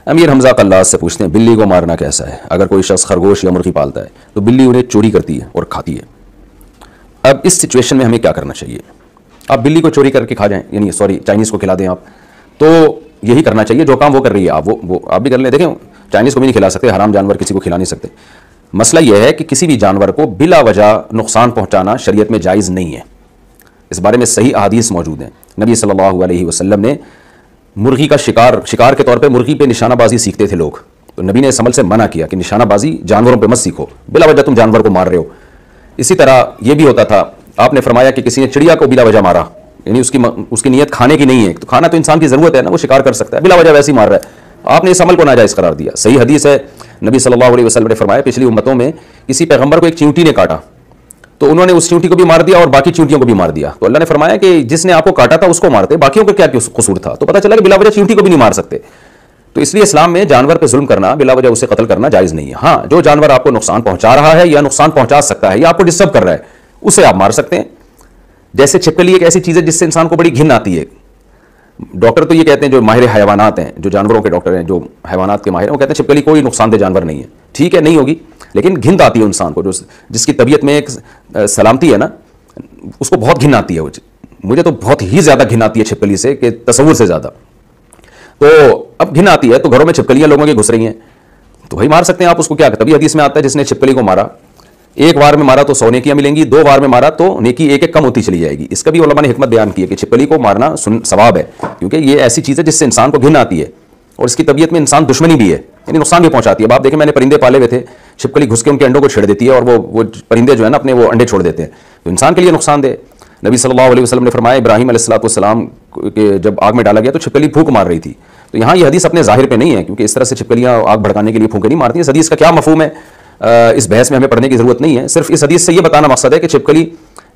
امیر حمزہ قلاس سے پوچھتے ہیں بلی کو مارنا کیسا ہے؟ اگر کوئی شخص خرگوش یا مرغی پالتا ہے تو بلی انہیں چوری کرتی ہے اور کھاتی ہے، اب اس سچویشن میں ہمیں کیا کرنا چاہیے؟ آپ بلی کو چوری کر کے کھا جائیں، یعنی چائنیز کو کھلا دیں آپ، تو یہی کرنا چاہیے جو کام وہ کر رہی ہے آپ وہ آپ بھی کر لیں۔ دیکھیں چائنیز کو بھی نہیں کھلا سکتے، حرام جانور کسی کو کھلا نہیں سکتے۔ مسئلہ یہ ہے کہ کسی بھی جانور کو بلا وجہ نقصان پہنچانا شریعت میں جائز نہیں ہے، اس بارے میں صحیح احادیث موجود ہیں۔ نبی صلی اللہ علیہ وسلم نے مرغی کا شکار کے طور پہ مرغی پہ نشانہ بازی سیکھتے تھے لوگ، تو نبی نے اس عمل سے منع کیا کہ نشانہ بازی جانوروں پہ مت سیکھو، بلا وجہ تم جانور کو مار رہے ہو۔ اسی طرح یہ بھی ہوتا تھا، آپ نے فرمایا کہ کسی نے چڑیا کو بلا وجہ مارا، یعنی اس کی نیت کھانے کی نہیں ہے، تو کھانا تو انسان کی ضرورت ہے نا، وہ شکار کر سکتا ہے، بلا وجہ ویسے ہی مار رہا ہے، آپ نے اس عمل کو ناجائز قرار دیا۔ صحیح حدیث ہے، نبی صلی اللہ علیہ وسلم نے فرمایا پچھلی امتوں میں کسی پیغمبر کو ایک چیونٹی نے کاٹا تو انہوں نے اس چیونٹی کو بھی مار دیا اور باقی چیونٹیوں کو بھی مار دیا، تو اللہ نے فرمایا کہ جس نے آپ کو کاٹا تھا اس کو مارتے، باقیوں کا کیا قصور تھا؟ تو پتہ چلا کہ بلا وجہ چیونٹی کو بھی نہیں مار سکتے۔ تو اس لیے اسلام میں جانور پہ ظلم کرنا، بلا وجہ اسے قتل کرنا جائز نہیں ہے۔ ہاں جو جانور آپ کو نقصان پہنچا رہا ہے یا نقصان پہنچا سکتا ہے یا آپ کو ڈسٹرب کر رہا ہے اسے آپ مار سکتے ہیں۔ جیسے چھپکلی ایک ایسی چیز ہے جس سے انسان کو بڑی گھن آتی ہے، ڈاکٹر تو یہ کہتے ہیں جو ماہر حیوانات ہیں، جو جانوروں کے ڈاکٹر ہیں، جو حیوانات کے ماہر ہیں، وہ کہتے ہیں چھپکلی کوئی نقصان دہ جانور نہیں ہے۔ ٹھیک ہے نہیں ہوگی، لیکن گھن آتی ہے انسان کو، جس کی طبیعت میں ایک سلامتی ہے نا، اس کو بہت گھن آتی ہے۔ مجھے تو بہت ہی زیادہ گھن آتی ہے چھپکلی سے، کہ تصور سے زیادہ۔ تو اب گھن آتی ہے تو گھروں میں چھپکلیاں لوگوں کی گھس رہی ہیں تو بھائی مار سکتے ہیں آپ اس کو، کیا تبھی حدیث میں آتا ہے جس نے چھپکلی کو مارا، ایک بار میں مارا تو 100 نیکیاں ملیں گی، 2 بار میں مارا تو نیکی ایک ایک کم ہوتی چلی جائے گی۔ اس کا بھی علماء نے حکمت بیان کی ہے کہ چھپکلی کو مارنا ثواب ہے، کیونکہ یہ ایسی چیز ہے جس سے انسان کو گھن آتی ہے اور اس کی طبیعت میں انسان دشمنی بھی ہے، یعنی نقصان بھی پہنچاتی ہے۔ اب آپ دیکھیں میں نے پرندے پالے ہوئے تھے، چھپکلی گھس کے ان کے انڈوں کو چھیڑ دیتی ہے اور وہ پرندے جو ہے نا اپنے وہ انڈے چھوڑ دیتے ہیں، تو انسان کے لیے نقصان دہ۔ نبی صلی اللہ علیہ وسلم نے فرمایا ابراہیم علیہ السلام کے جب آگ میں ڈالا گیا تو چھپکلی پھونک مار رہی تھی، تو یہاں یہ حدیث اپنے ظاہر پہ نہیں ہے، کیونکہ اس طرح سے چھپکلیاں آگ بھڑکانے کے لیے پھونکے نہیں مارتی ہیں۔ اس حدیث کا کیا مفہوم ہے اس بحث میں ہمیں پڑھنے کی ضرورت نہیں ہے، صرف اس حدیث سے یہ بتانا مقصد ہے کہ چھپکلی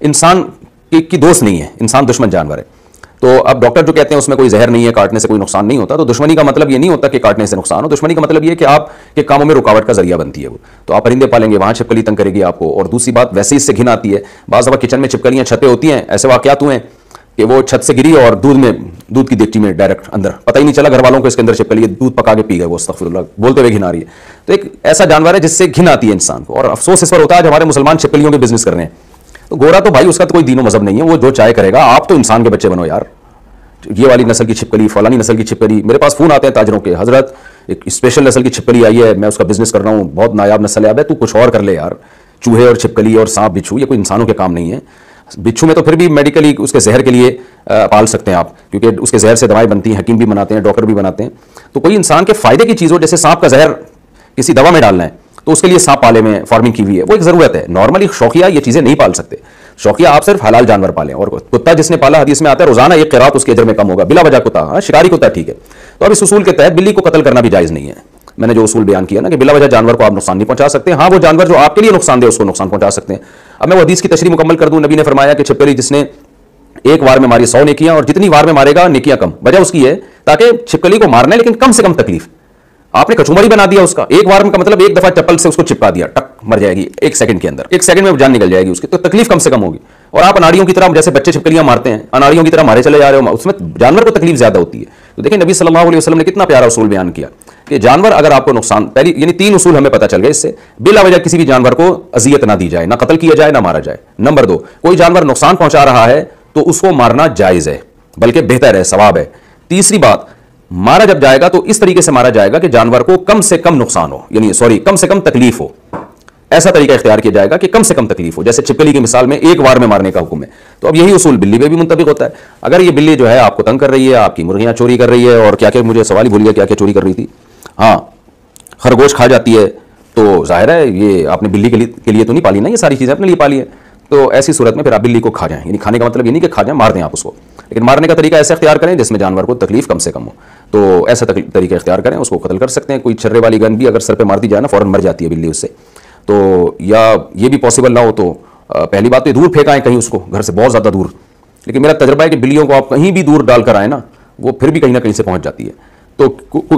انسان کی دوست نہیں ہے، انسان دشمن جانور ہے۔ تو اب ڈاکٹر جو کہتے ہیں اس میں کوئی زہر نہیں ہے، کاٹنے سے کوئی نقصان نہیں ہوتا، تو دشمنی کا مطلب یہ نہیں ہوتا کہ کاٹنے سے نقصان ہو، دشمنی کا مطلب یہ کہ آپ کے کاموں میں رکاوٹ کا ذریعہ بنتی ہے وہ، تو آپ پرندے پالیں گے وہاں چھپکلی تنگ کرے گی آپ کو۔ اور دوسری بات ویسے ہی اس سے گھن آتی ہے، بعض دفعہ کچن میں چھپکلیاں چھت پہ ہوتی ہیں، ایسے واقعات ہوئے ہیں کہ وہ چھت سے گری اور دودھ کی دیگچی میں ڈائریکٹ اندر، پتہ ہی نہیں چلا گھر والوں کو اس کے اندر چھپکلی دودھ پکا کے پی گئے، وہ استغفر اللہ بولتے ہوئے گھن آ رہی ہے۔ تو ایک ایسا جانور ہے جس سے گھن آتی ہے انسان کو، اور افسوس اس پر ہوتا ہے جب ہمارے مسلمان چھپکلیوں کے بزنس کر رہے ہیں، تو گورا تو بھائی اس کا تو کوئی دین و مذہب نہیں ہے، وہ جو چاہے کرے گا، آپ تو انسان کے بچے بنو یار، یہ والی نسل کی چھپکلی، فلانی نسل کی چھپکلی۔ میرے پاس فون آتے ہیں تاجروں کے، حضرت ایک اسپیشل نسل کی چھپکلی آئی ہے، میں اس کا بزنس کر رہا ہوں، بہت نایاب نسل ہے، تو کچھ اور کر لے یار، چوہے اور چھپکلی اور سانپ بچھو یہ کوئی انسانوں کے کام نہیں ہے۔ بچھو میں تو پھر بھی میڈیکلی اس کے زہر کے لیے پال سکتے ہیں آپ، کیونکہ اس کے زہر سے دوائیں بنتی ہیں، حکیم بھی بناتے ہیں، ڈاکٹر بھی بناتے ہیں، تو کوئی انسان کے فائدے کی چیز ہو، جیسے سانپ کا زہر کسی دوا میں ڈالنا ہے تو اس کے لیے سانپ پالے میں فارمنگ کی ہوئی ہے، وہ ایک ضرورت ہے، نارملی شوقیہ یہ چیزیں نہیں پال سکتے، شوقیہ آپ صرف حلال جانور پالیں۔ اور کتا جس نے پالا حدیث میں آتا ہے روزانہ ایک قرات اس کے اجر میں کم ہوگا، بلا وجہ کتا، ہاں شکاری کتا ٹھیک ہے۔ تو اب اس اصول کے تحت بلی کو قتل کرنا بھی جائز نہیں ہے، میں نے جو اصول بیان کیا نا کہ بلا وجہ جانور کو آپ نقصان نہیں پہنچا سکتے، ہاں وہ جانور جو آپ کے لیے نقصان دہ اس کو نقصان پہنچا سکتے ہیں۔ اب میں وہ حدیث کی تشریح مکمل کر دوں، نبی نے فرمایا کہ چھپکلی جس نے ایک وار میں ماری 100 نیکیاں، اور جتنی وار میں مارے گا نیکیاں کم، وجہ اس کی ہے تاکہ چھپکلی کو مارنا ہے لیکن کم سے کم تکلیف۔ آپ نے کچومر ہی بنا دیا اس کا، ایک وار میں کا مطلب ایک دفعہ چپل سے اس کو چپکا دیا، ٹک مر جائے گی 1 سیکنڈ کے اندر، 1 سیکنڈ میں جان نکل جائے گی اس کی، تو تکلیف کم سے کم ہوگی۔ اور آپ اناڑیوں کی طرح جیسے بچے چھپکلیاں مارتے ہیں، اناڑیوں کی طرح مارے چلے جا رہے ہو، اس میں جانور کو تکلیف زیادہ ہوتی ہے۔ تو دیکھیں نبی صلی اللہ علیہ وسلم نے کتنا پیارا اصول بیان کیا کہ جانور اگر آپ کو نقصان، پہلی یعنی 3 اصول ہمیں پتہ چل گئے اس سے، بلا وجہ کسی بھی جانور کو اذیت نہ دی جائے، نہ قتل کیا جائے نہ مارا جائے۔ نمبر 2، کوئی جانور نقصان پہنچا رہا ہے تو اس کو مارنا جائز ہے، بلکہ بہتر ہے، ثواب ہے۔ تیسری بات، مارا جب جائے گا تو اس طریقے سے مارا جائے گا کہ جانور کو کم سے کم نقصان ہو، یعنی کم سے کم تکلیف ہو، ایسا طریقہ اختیار کیا جائے گا کہ کم سے کم تکلیف ہو، جیسے چھپکلی کی مثال میں ایک وار میں مارنے کا حکم ہے، تو اب یہی اصول بلی پہ بھی منطبق ہوتا ہے۔ اگر یہ بلی جو ہے آپ کو تنگ کر رہی ہے، آپ کی مرغیاں چوری کر رہی ہے، اور کیا کہ مجھے سوال ہی بھول گیا کیا کیا چوری کر رہی تھی، ہاں خرگوش کھا جاتی ہے، تو ظاہر ہے یہ آپ نے بلی کے لیے تو نہیں پالی نا، یہ ساری چیزیں اپنے لیے پالی ہے، تو ایسی صورت میں پھر آپ بلی کو کھا جائیں، یعنی کھانے کا مطلب یہ نہیں کہ کھا جائیں، مار دیں آپ اس کو، لیکن مارنے کا طریقہ ایسا اختیار کریں جس میں جانور کو تکلیف کم سے کم ہو، تو ایسا طریقہ اختیار کریں، اس کو قتل کر سکتے ہیں۔ کوئی چھرے والی گن بھی اگر سر پہ مار دی جائے نا فوراً مر جاتی ہے بلی اس سے، تو یا یہ بھی پاسبل نہ ہو تو پہلی بات تو دور پھینکائیں کہیں اس کو، گھر سے بہت زیادہ دور، لیکن میرا تجربہ ہے کہ بلیوں کو آپ کہیں بھی دور ڈال کر آئیں نا وہ پھر بھی کہیں نہ کہیں سے پہنچ جاتی ہے، تو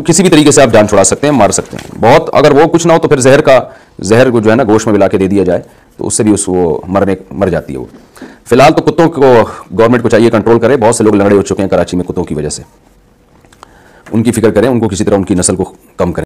کسی بھی طریقے سے آپ جان چھڑا سکتے ہیں، مار سکتے ہیں بہت، اگر وہ کچھ نہ ہو تو پھر زہر کو جو ہے نا گوشت میں ملا کے دے دیا جائے تو اس سے بھی مر جاتی ہے وہ۔ فی الحال تو کتوں کو گورنمنٹ کو چاہیے کنٹرول کرے، بہت سے لوگ لنگڑے ہو چکے ہیں کراچی میں کتوں کی وجہ سے۔ ان کی فکر کریں, ان کو کسی طرح ان کی نسل کو کم کریں.